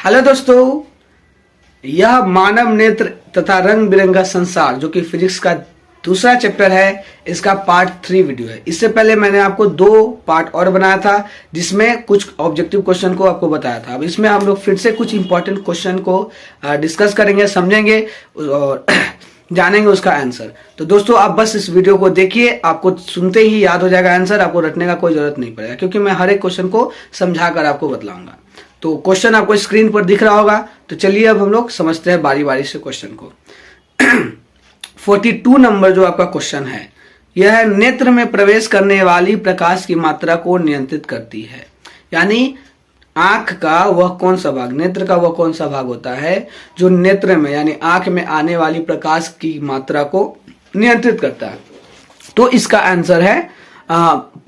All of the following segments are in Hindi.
हेलो दोस्तों, यह मानव नेत्र तथा रंग बिरंगा संसार जो कि फिजिक्स का दूसरा चैप्टर है, इसका पार्ट 3 वीडियो है। इससे पहले मैंने आपको 2 पार्ट और बनाया था जिसमें कुछ ऑब्जेक्टिव क्वेश्चन को आपको बताया था। अब इसमें हम लोग फिर से कुछ इंपॉर्टेंट क्वेश्चन को डिस्कस करेंगे, समझेंगे और जानेंगे उसका आंसर। तो दोस्तों आप बस इस वीडियो को देखिए, आपको सुनते ही याद हो जाएगा आंसर, आपको रटने का कोई जरूरत नहीं पड़ेगा क्योंकि मैं हर एक क्वेश्चन को समझा कर आपको बतलाऊंगा। तो क्वेश्चन आपको स्क्रीन पर दिख रहा होगा। तो चलिए अब हम लोग समझते हैं बारी बारी से क्वेश्चन को। 42 नंबर जो आपका क्वेश्चन है, यह नेत्र में प्रवेश करने वाली प्रकाश की मात्रा को नियंत्रित करती है। यानी आंख का वह कौन सा भाग, नेत्र का वह कौन सा भाग होता है जो नेत्र में यानी आंख में आने वाली प्रकाश की मात्रा को नियंत्रित करता है। तो इसका आंसर है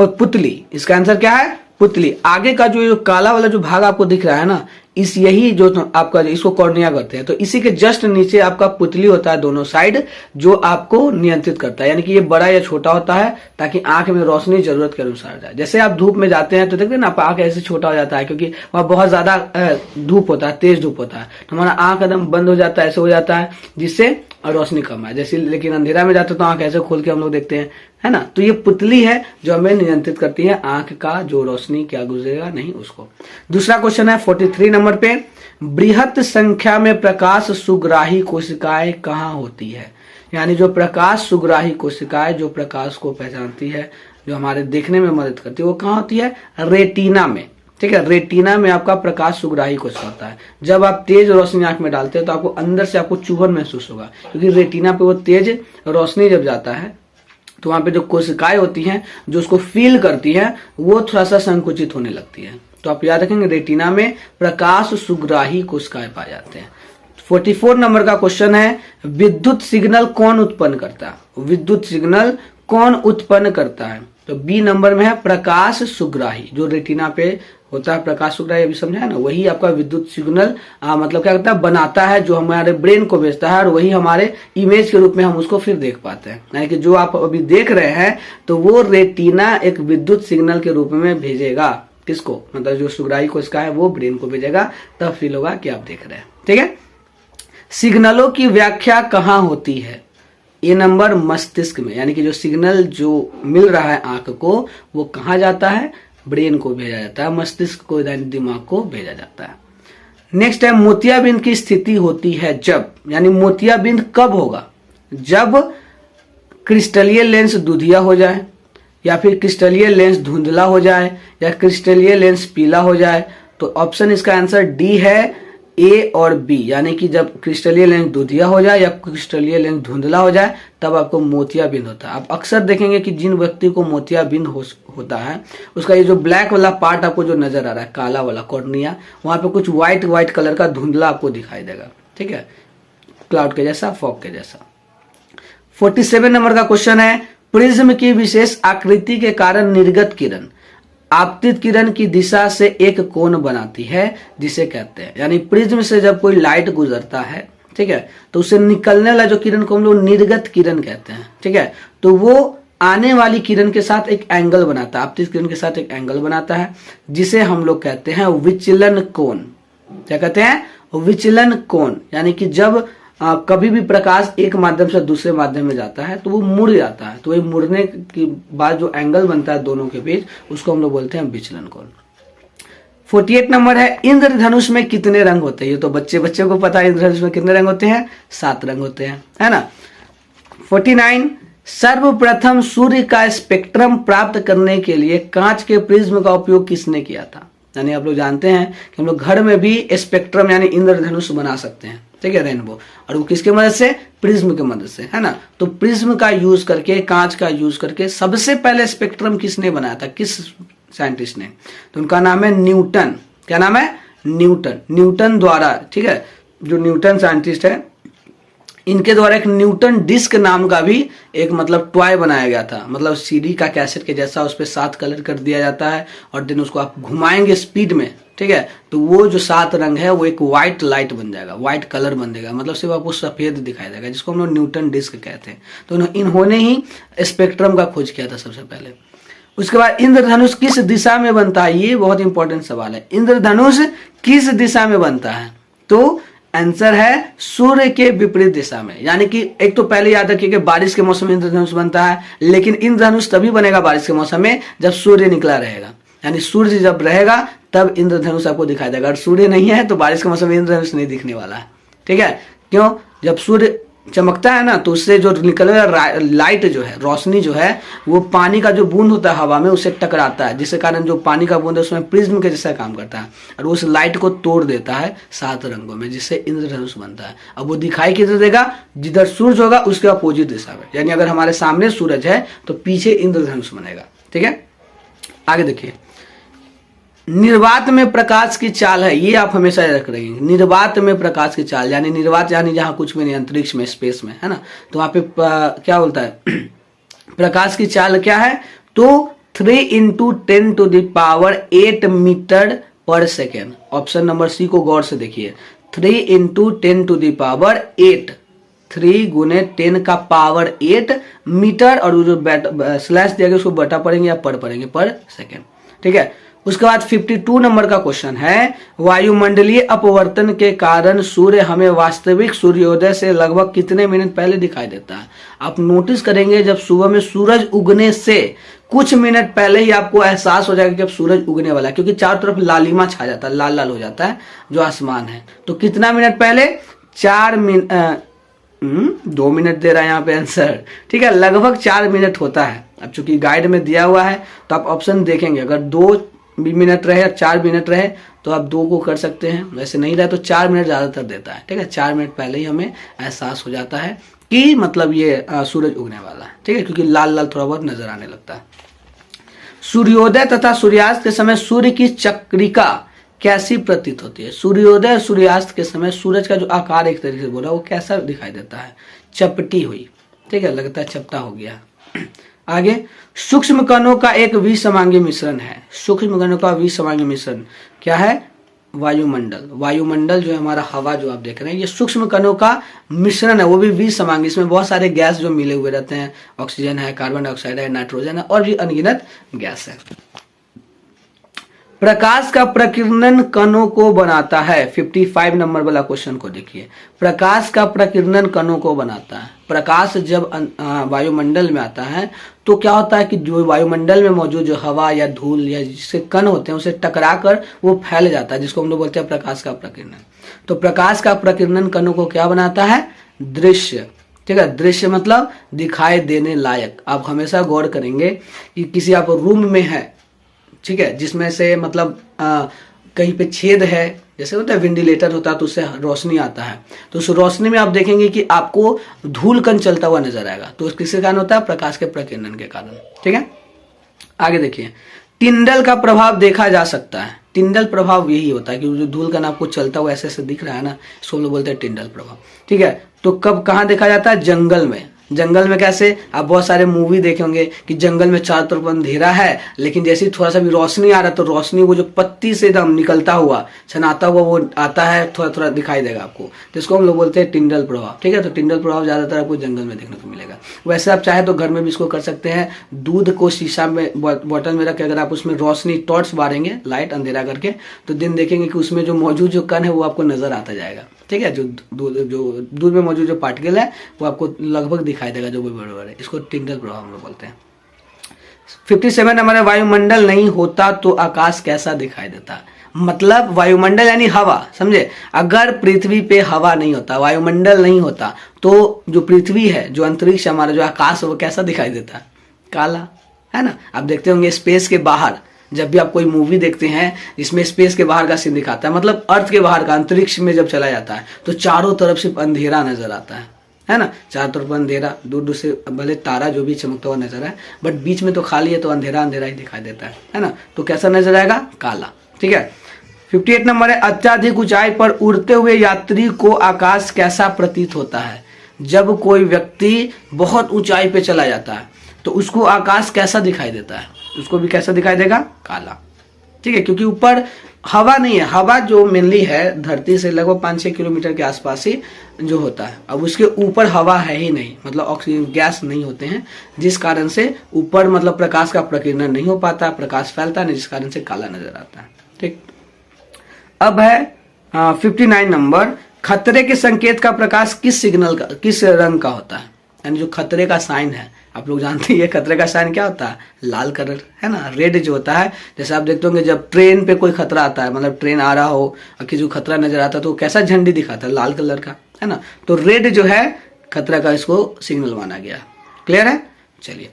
पुतली। इसका आंसर क्या है? पुतली। आगे का जो काला वाला जो भाग आपको दिख रहा है ना, इस यही जो आपका इसको कॉर्निया करते हैं। तो इसी के जस्ट नीचे आपका पुतली होता है दोनों साइड, जो आपको नियंत्रित करता है। यानी कि ये बड़ा या छोटा होता है ताकि आंख में रोशनी जरूरत के अनुसार जाए। जैसे आप धूप में जाते हैं तो देखते हैं ना, आपका आंख ऐसे छोटा हो जाता है क्योंकि वहां बहुत ज्यादा धूप होता है, तेज धूप होता है, तो हमारा आंख एकदम बंद हो जाता है, ऐसे हो जाता है जिससे रोशनी कम है। जैसे लेकिन अंधेरा में जाते तो आंख ऐसे खोल के हम लोग देखते हैं, है ना। तो ये पुतली है जो हमें नियंत्रित करती है आंख का जो रोशनी क्या गुजरेगा नहीं उसको। दूसरा क्वेश्चन है 43 नंबर पे, बृहत संख्या में प्रकाश सुग्राही कोशिकाएं कहाँ होती है। यानी जो प्रकाश सुग्राही कोशिकाएं जो प्रकाश को पहचानती है, जो हमारे देखने में मदद करती है, वो कहाँ होती है? रेटिना में। ठीक है, रेटिना में आपका प्रकाश सुग्राही कोशिका होता है। जब आप तेज रोशनी आंख में डालते हैं तो आपको अंदर से आपको चुभन महसूस होगा क्योंकि रेटिना पे वो तेज रोशनी जब जाता है तो वहां पे जो कोशिकाएं होती हैं जो उसको फील करती हैं वो थोड़ा सा संकुचित होने लगती है। तो आप याद रखेंगे, रेटिना में प्रकाश सुग्राही कोशिकाएं पाए जाते हैं। 44 नंबर का क्वेश्चन है, विद्युत सिग्नल कौन उत्पन्न करता है? विद्युत सिग्नल कौन उत्पन्न करता है? तो बी नंबर में है प्रकाश सुग्राही। जो रेटिना पे होता है प्रकाश सुग्राही, अभी समझा है ना, वही आपका विद्युत सिग्नल मतलब क्या करता है? बनाता है, जो हमारे ब्रेन को भेजता है और वही हमारे इमेज के रूप में हम उसको फिर देख पाते हैं। यानी कि जो आप अभी देख रहे हैं तो वो रेटिना एक विद्युत सिग्नल के रूप में भेजेगा। किसको? मतलब जो सुग्राही कोशिका है वो ब्रेन को भेजेगा, तब फील होगा कि आप देख रहे हैं। ठीक है। सिग्नलों की व्याख्या कहाँ होती है? ए नंबर मस्तिष्क में। यानी कि जो सिग्नल जो मिल रहा है आंख को वो कहाँ जाता है? ब्रेन को भेजा जाता है, मस्तिष्क को यानी दिमाग को भेजा जाता है। नेक्स्ट है, मोतियाबिंद की स्थिति होती है जब, यानी मोतियाबिंद कब होगा? जब क्रिस्टलीय लेंस दुधिया हो जाए, या फिर क्रिस्टलीय लेंस धुंधला हो जाए, या क्रिस्टलीय लेंस पीला हो जाए। तो ऑप्शन इसका आंसर डी है, ए और बी। यानी कि जब क्रिस्टलीय लेंस दुधिया हो जाए या क्रिस्टलीय लेंस धुंधला हो जाए तब आपको मोतियाबिंद होता है। आप अक्सर देखेंगे कि जिन व्यक्ति को मोतियाबिंद होता है उसका ये जो ब्लैक वाला पार्ट आपको जो नजर आ रहा है, काला वाला कॉर्निया, वहां पे कुछ व्हाइट कलर का धुंधला आपको दिखाई देगा। ठीक है, क्लाउड के जैसा, फॉग के जैसा। 47 नंबर का क्वेश्चन है, प्रिज्म की विशेष आकृति के कारण निर्गत किरण आपतित किरण की दिशा से एक कोण बनाती है, जिसे कहते हैं, यानी प्रिज्म से जब कोई लाइट गुजरता है, ठीक है, तो उससे निकलने वाला जो किरण को हम लोग निर्गत किरण कहते हैं। ठीक है, तो वो आने वाली किरण के साथ एक एंगल बनाता है, आपतित किरण के साथ एक एंगल बनाता है, जिसे हम लोग कहते हैं विचलन कोण। क्या कहते हैं? विचलन कोण। यानी कि जब कभी भी प्रकाश एक माध्यम से दूसरे माध्यम में जाता है तो वो मुड़ जाता है, तो वही मुड़ने के बाद जो एंगल बनता है दोनों के बीच, उसको हम लोग बोलते हैं विचलन कोण। 48 नंबर है, इंद्रधनुष में कितने रंग होते हैं? ये तो बच्चे को पता है, इंद्रधनुष में कितने रंग होते हैं? 7 रंग होते हैं, है ना। 49, सर्वप्रथम सूर्य का स्पेक्ट्रम प्राप्त करने के लिए कांच के प्रिज्म का उपयोग किसने किया था? यानी आप लोग जानते हैं कि हम लोग घर में भी स्पेक्ट्रम यानी इंद्रधनुष बना सकते हैं। ठीक है, रेनबो, और वो किसके मदद से? प्रिज्म की मदद से, है ना। तो प्रिज्म का यूज करके, कांच का यूज करके सबसे पहले स्पेक्ट्रम किसने बनाया था? किस साइंटिस्ट ने? तो उनका नाम है न्यूटन। क्या नाम है? न्यूटन द्वारा। ठीक है, जो न्यूटन साइंटिस्ट है, इनके द्वारा एक न्यूटन डिस्क नाम का भी एक मतलब टॉय बनाया गया था। मतलब सीडी का कैसेट के जैसा, उस पर 7 कलर कर दिया जाता है और देन उसको आप घुमाएंगे स्पीड में। ठीक है, तो वो जो 7 रंग है वो एक व्हाइट लाइट बन जाएगा, व्हाइट कलर बन जाएगा, मतलब सिर्फ आपको सफेद दिखाई देगा, जिसको हम लोग न्यूटन डिस्क कहते हैं। तो इन्होंने ही स्पेक्ट्रम का खोज किया था सबसे पहले। उसके बाद इंद्रधनुष किस दिशा में बनता है, ये बहुत इंपॉर्टेंट सवाल है। इंद्रधनुष किस दिशा में बनता है, तो आंसर है सूर्य के विपरीत दिशा में। यानी कि एक तो पहले याद रखिए कि बारिश के मौसम में इंद्रधनुष बनता है, लेकिन इंद्रधनुष तभी बनेगा बारिश के मौसम में जब सूर्य निकला रहेगा, यानी सूर्य जब रहेगा तब इंद्रधनुष आपको दिखाई देगा। अगर सूर्य नहीं है तो बारिश के मौसम में इंद्रधनुष नहीं दिखने वाला है, ठीक है। क्यों, जब सूर्य चमकता है ना तो उससे जो निकले लाइट जो है, रोशनी जो है, वो पानी का जो बूंद होता है हवा में उससे टकराता है, जिसके कारण जो पानी का बूंद है उसमें प्रिज्म के जैसा काम करता है और उस लाइट को तोड़ देता है 7 रंगों में, जिससे इंद्रधनुष बनता है। अब वो दिखाई किधर देगा, जिधर सूरज होगा उसके अपोजिट दिशा में, यानी अगर हमारे सामने सूरज है तो पीछे इंद्रधनुष बनेगा, ठीक है। आगे देखिए, निर्वात में प्रकाश की चाल है, ये आप हमेशा रख रहे हैं। निर्वात में प्रकाश की चाल, यानी निर्वात यानी जहां कुछ भी नहीं, अंतरिक्ष में, स्पेस में, है ना। तो वहां पे क्या बोलता है प्रकाश की चाल क्या है, तो 3 × 10⁸ मीटर पर सेकेंड। ऑप्शन नंबर सी को गौर से देखिए, 3 × 10⁸, 3 × 10⁸ मीटर, और वो जो स्लैश दिया गया उसको बटा पढ़ेंगे या पर पढ़ेंगे, पर सेकेंड, ठीक है। उसके बाद 52 नंबर का क्वेश्चन है, वायुमंडलीय अपवर्तन के कारण सूर्य हमें वास्तविक सूर्योदय से लगभग कितने मिनट पहले दिखाई देता है। आप नोटिस करेंगे जब सुबह में सूरज उगने से कुछ मिनट पहले ही आपको एहसास हो जाएगा कि अब सूरज उगने वाला है, क्योंकि चारों तरफ लालिमा छा जाता है, लाल लाल हो जाता है जो आसमान है। तो कितना मिनट पहले, 4 मिनट, 2 मिनट दे रहा है यहाँ पे आंसर, ठीक है, लगभग 4 मिनट होता है। अब चूंकि गाइड में दिया हुआ है तो आप ऑप्शन देखेंगे, अगर 2 मिनट रहे, 4 मिनट रहे तो आप 2 को कर सकते हैं, वैसे नहीं रहे तो 4 मिनट ज्यादातर देता है, ठीक है। 4 मिनट पहले ही हमें एहसास हो जाता है कि मतलब ये सूरज उगने वाला है, ठीक है, क्योंकि लाल लाल थोड़ा बहुत नजर आने लगता है। सूर्योदय तथा सूर्यास्त के समय सूर्य की चक्रिका कैसी प्रतीत होती है। सूर्योदय और सूर्यास्त के समय सूरज का जो आकार एक तरीके से बोला वो कैसा दिखाई देता है, चपटी हुई, ठीक है, लगता है चपटा हो गया। आगे, सूक्ष्म कणों का एक विसमांगी मिश्रण है। सूक्ष्म कणों का विसमांगी मिश्रण क्या है, वायुमंडल। वायुमंडल जो है हमारा हवा जो आप देख रहे हैं, ये सूक्ष्म कणों का मिश्रण है, वो भी विसमांगी। इसमें बहुत सारे गैस जो मिले हुए रहते हैं, ऑक्सीजन है, कार्बन डाइऑक्साइड है, नाइट्रोजन है और भी अनगिनत गैस है। प्रकाश का प्रकीर्णन कणों को बनाता है। 55 नंबर वाला क्वेश्चन को देखिए, प्रकाश का प्रकीर्णन कणों को बनाता है। प्रकाश जब वायुमंडल में आता है तो क्या होता है कि जो वायुमंडल में मौजूद जो हवा या धूल या जिससे कण होते हैं उसे टकराकर वो फैल जाता है, जिसको हम लोग बोलते हैं प्रकाश का प्रकीर्णन। तो प्रकाश का प्रकीर्णन कणों को क्या बनाता है, दृश्य, ठीक है। दृश्य मतलब दिखाई देने लायक। आप हमेशा गौर करेंगे कि किसी आप रूम में है, ठीक है, जिसमें से मतलब कहीं पे छेद है, जैसे होता है वेंटिलेटर होता है तो उससे रोशनी आता है, तो उस रोशनी में आप देखेंगे कि आपको धूल कण चलता हुआ नजर आएगा, तो किसके कारण होता है, प्रकाश के प्रकीर्णन के कारण, ठीक है। आगे देखिए, टिंडल का प्रभाव देखा जा सकता है। टिंडल प्रभाव यही होता है कि जो धूल कण आपको चलता हुआ ऐसे ऐसे दिख रहा है ना, इसको लोग बोलते हैं टिंडल प्रभाव, ठीक है। तो कब कहाँ देखा जाता है, जंगल में। जंगल में कैसे, आप बहुत सारे मूवी देखे होंगे कि जंगल में चारों तरफ अंधेरा है, लेकिन जैसे ही थोड़ा सा भी रोशनी आ रहा है तो रोशनी वो जो पत्ती से एकदम निकलता हुआ, छनाता हुआ वो आता है, थोड़ा थोड़ा दिखाई देगा आपको, तो इसको हम लोग बोलते हैं टिंडल प्रभाव, ठीक है। तो टिंडल प्रभाव ज्यादातर आपको जंगल में देखने को मिलेगा। वैसे आप चाहे तो घर में भी इसको कर सकते हैं, दूध को शीशा में बॉटल में रख के अगर आप उसमें रोशनी टॉर्च बारेंगे, लाइट अंधेरा करके, तो दिन देखेंगे कि उसमें जो मौजूद जो कण है वो आपको नजर आता जाएगा, ठीक है। जो दूध में मौजूद जो पार्टिकल है वो आपको लगभग दिखाई देगा, जो भी बड़े बड़े, इसको टिंडल प्रभाव हम लोग बोलते हैं। 57 हमारे वायुमंडल नहीं होता तो आकाश कैसा दिखाई देता। मतलब वायुमंडल यानी हवा, समझे। अगर पृथ्वी पे हवा नहीं होता, वायुमंडल नहीं होता, तो जो पृथ्वी है, जो अंतरिक्ष हमारा जो आकाश है वो कैसा दिखाई देता है, काला, है ना। आप देखते होंगे स्पेस के बाहर, जब भी आप कोई मूवी देखते हैं जिसमें स्पेस के बाहर का सीन दिखाता है, मतलब अर्थ के बाहर का, अंतरिक्ष में जब चला जाता है तो चारों तरफ सिर्फ अंधेरा नजर आता है ना, चारों तरफ अंधेरा, दूर दूर से भले तारा जो भी चमकता हुआ नजर है, बट बीच में तो खाली है तो अंधेरा अंधेरा ही दिखाई देता है ना। तो कैसा नजर आएगा, काला, ठीक है। 58 नंबर है, अत्यधिक ऊंचाई पर उड़ते हुए यात्री को आकाश कैसा प्रतीत होता है। जब कोई व्यक्ति बहुत ऊंचाई पे चला जाता है तो उसको आकाश कैसा दिखाई देता है, उसको भी कैसा दिखाई देगा, काला, ठीक है। क्योंकि ऊपर हवा नहीं है, हवा जो मेनली है धरती से लगभग 5-6 किलोमीटर के आसपास ही जो होता है। अब उसके ऊपर हवा है ही नहीं, मतलब ऑक्सीजन गैस नहीं होते हैं, जिस कारण से ऊपर मतलब प्रकाश का प्रकीर्णन नहीं हो पाता, प्रकाश फैलता नहीं, जिस कारण से काला नजर आता है। ठीक, अब है 59 नंबर, खतरे के संकेत का प्रकाश किस रंग का होता है? यानी जो खतरे का साइन है, आप लोग जानते हैं खतरे का साइन क्या होता है? लाल कलर, है ना। रेड जो होता है, जैसे आप देखते होंगे जब ट्रेन पे कोई खतरा आता है, मतलब ट्रेन आ रहा हो और किसी को खतरा नजर आता है तो कैसा झंडी दिखाता है? लाल कलर का, है ना। तो रेड जो है खतरा का, इसको सिग्नल माना गया। क्लियर है? चलिए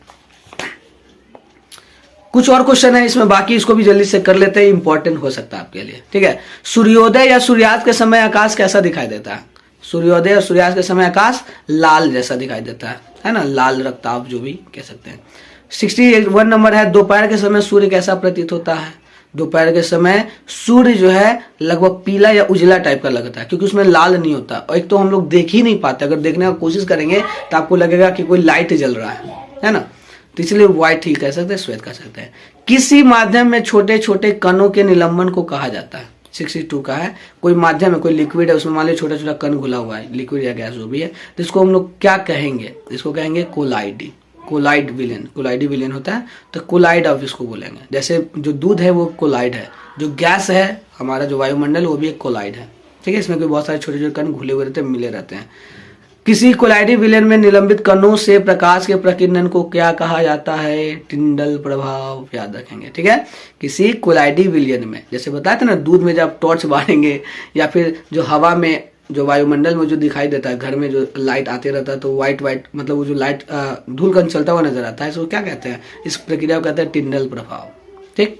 कुछ और क्वेश्चन है इसमें, बाकी इसको भी जल्दी से कर लेते हैं, इंपॉर्टेंट हो सकता है आपके लिए। ठीक है, सूर्योदय या सूर्यास्त के समय आकाश कैसा दिखाई देता है? सूर्योदय और सूर्यास्त के समय आकाश लाल जैसा दिखाई देता है ना, लाल रक्ताभ जो भी कह सकते हैं। 61 नंबर है, दोपहर के समय सूर्य कैसा प्रतीत होता है? दोपहर के समय सूर्य जो है लगभग पीला या उजला टाइप का लगता है, क्योंकि उसमें लाल नहीं होता, और एक तो हम लोग देख ही नहीं पाते, अगर देखने का कोशिश करेंगे तो आपको लगेगा कि कोई लाइट जल रहा है ना, तो इसलिए व्हाइट ही कह सकते हैं, श्वेत कह सकते हैं। किसी माध्यम में छोटे छोटे कणों के निलंबन को कहा जाता है? 62 का है, कोई माध्यम है, कोई लिक्विड है, उसमें मान लीजिए छोटा छोटा कण घुला हुआ है, लिक्विड या गैस जो भी है, तो इसको हम लोग क्या कहेंगे? इसको कहेंगे कोलाइडी, कोलाइड विलेन, कोलाइडी विलेन होता है, तो कोलाइड ऑफ इसको बोलेंगे। जैसे जो दूध है वो कोलाइड है, जो गैस है हमारा जो वायुमंडल वो भी एक कोलाइड है। ठीक है, इसमें कोई बहुत सारे छोटे छोटे कण घुले हुए रहते हैं, मिले रहते हैं। किसी कोलाइडी विलेन में निलंबित कणों से प्रकाश के प्रकीर्णन को क्या कहा जाता है? टिंडल प्रभाव, याद रखेंगे। ठीक है, किसी कोलाइडी विलेन में, जैसे बताया था ना, दूध में जब टॉर्च बालेंगे या फिर जो हवा में जो वायुमंडल में जो दिखाई देता है, घर में जो लाइट आते रहता है तो व्हाइट मतलब वो जो लाइट धूल कण चलता हुआ नजर आता है, इसको क्या कहते हैं? इस प्रक्रिया को कहते हैं टिंडल प्रभाव। ठीक,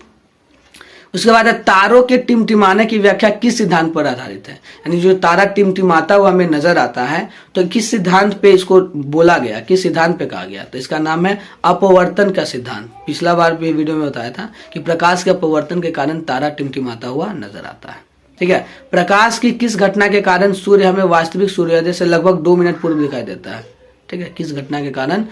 उसके बाद तारों के टिमटिमाने की व्याख्या किस सिद्धांत पर आधारित है? यानी जो तारा टिमटिमाता हुआ हमें नजर आता है तो किस सिद्धांत पे इसको बोला गया, किस सिद्धांत पे कहा गया? तो इसका नाम है अपवर्तन का सिद्धांत। पिछला बार भी वीडियो में बताया था कि प्रकाश के अपवर्तन के कारण तारा टिमटिमाता हुआ नजर आता है। ठीक है, प्रकाश की किस घटना के कारण सूर्य हमें वास्तविक सूर्योदय से लगभग 2 मिनट पूर्व दिखाई देता है? ठीक है, किस घटना के कारण,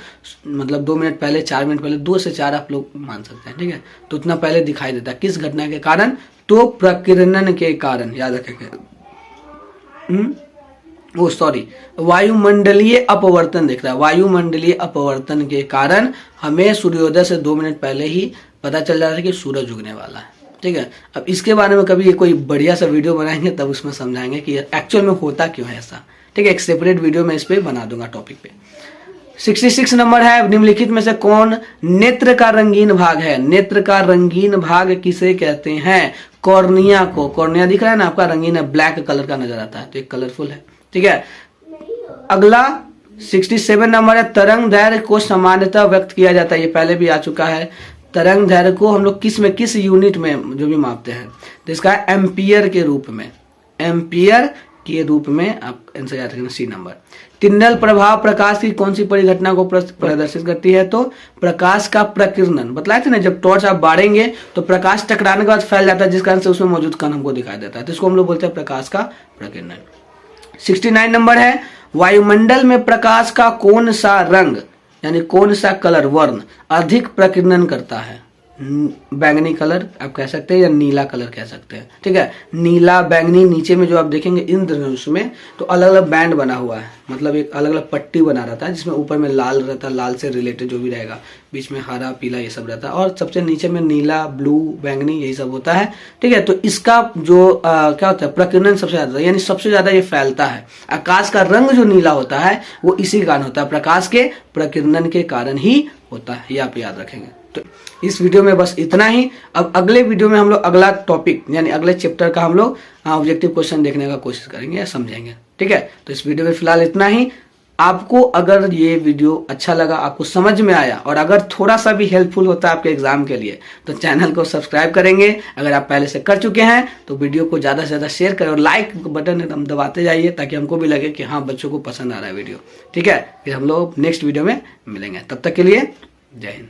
मतलब 2 मिनट पहले, 4 मिनट पहले, 2 से 4 आप लोग मान सकते हैं। ठीक है, तो उतना पहले दिखाई देता है, किस घटना के कारण? तो प्रकीर्णन के कारण, याद रखेंगे। वायुमंडलीय अपवर्तन दिख रहा है, वायुमंडलीय अपवर्तन के कारण हमें सूर्योदय से 2 मिनट पहले ही पता चल जाता है कि सूरज उगने वाला है। ठीक है, अब इसके बारे में कभी कोई बढ़िया सा वीडियो बनाएंगे, तब उसमें समझाएंगे कि एक्चुअल में होता क्यों है ऐसा। ठीक है, एक सेपरेट वीडियो में इस पे बना दूंगा टॉपिक पे। 66 नंबर है, निम्नलिखित में से कौन नेत्र का रंगीन भाग है? नेत्र का रंगीन भाग किसे कहते हैं? कॉर्निया को। कॉर्निया दिख रहा है ना आपका, रंगीन है, ब्लैक कलर का नजर आता है, तो एक कलरफुल है। ठीक है, अगला 67 नंबर है, तरंग दैर्घ्य को सामान्यतः व्यक्त किया जाता है, ये पहले भी आ चुका है। तरंग दैर्घ्य को हम लोग किस यूनिट में जो भी मापते हैं, तो इसका एम्पियर के रूप में, एम्पियर के रूप में आप आंसर याद रखना, सी नंबर। टिंडल प्रभाव प्रकाश की कौन सी परिघटना को प्रदर्शित करती है? तो प्रकाश का प्रकीर्णन। बतलाए थे ना, जब टॉर्च आप बाढ़ेंगे तो प्रकाश टकराने के बाद फैल जाता है, जिस कारण से उसमें मौजूद कण हमको दिखाई देता है, तो इसको हम लोग बोलते हैं प्रकाश का प्रकीर्णन। 69 नंबर है, वायुमंडल में प्रकाश का कौन सा रंग, यानी कौन सा कलर, वर्ण अधिक प्रकीर्णन करता है? बैंगनी कलर आप कह सकते हैं या नीला कलर कह सकते हैं। ठीक है, नीला, बैंगनी, नीचे में जो आप देखेंगे इंद्रधनुष में तो अलग अलग बैंड बना हुआ है, मतलब एक अलग अलग पट्टी बना रहता है, जिसमें ऊपर में लाल रहता है, लाल से रिलेटेड जो भी रहेगा, बीच में हरा, पीला ये सब रहता है, और सबसे नीचे में नीला, ब्लू, बैंगनी यही सब होता है। ठीक है, तो इसका जो क्या होता है, प्रकीर्णन सबसे ज्यादा, यानी सबसे ज्यादा ये फैलता है। आकाश का रंग जो नीला होता है वो इसी कारण होता है, प्रकाश के प्रकीर्णन के कारण ही होता है, ये आप याद रखेंगे। तो इस वीडियो में बस इतना ही। अब अगले वीडियो में हम लोग अगला टॉपिक यानी अगले चैप्टर का हम लोग ऑब्जेक्टिव क्वेश्चन देखने का कोशिश करेंगे या समझेंगे। ठीक है, तो इस वीडियो में फिलहाल इतना ही। आपको अगर ये वीडियो अच्छा लगा, आपको समझ में आया और अगर थोड़ा सा भी हेल्पफुल होता है आपके एग्जाम के लिए, तो चैनल को सब्सक्राइब करेंगे। अगर आप पहले से कर चुके हैं तो वीडियो को ज़्यादा से ज़्यादा शेयर करें और लाइक बटन एकदम दबाते जाइए, ताकि हमको भी लगे कि हाँ बच्चों को पसंद आ रहा है वीडियो। ठीक है, फिर हम लोग नेक्स्ट वीडियो में मिलेंगे, तब तक के लिए जय हिंद।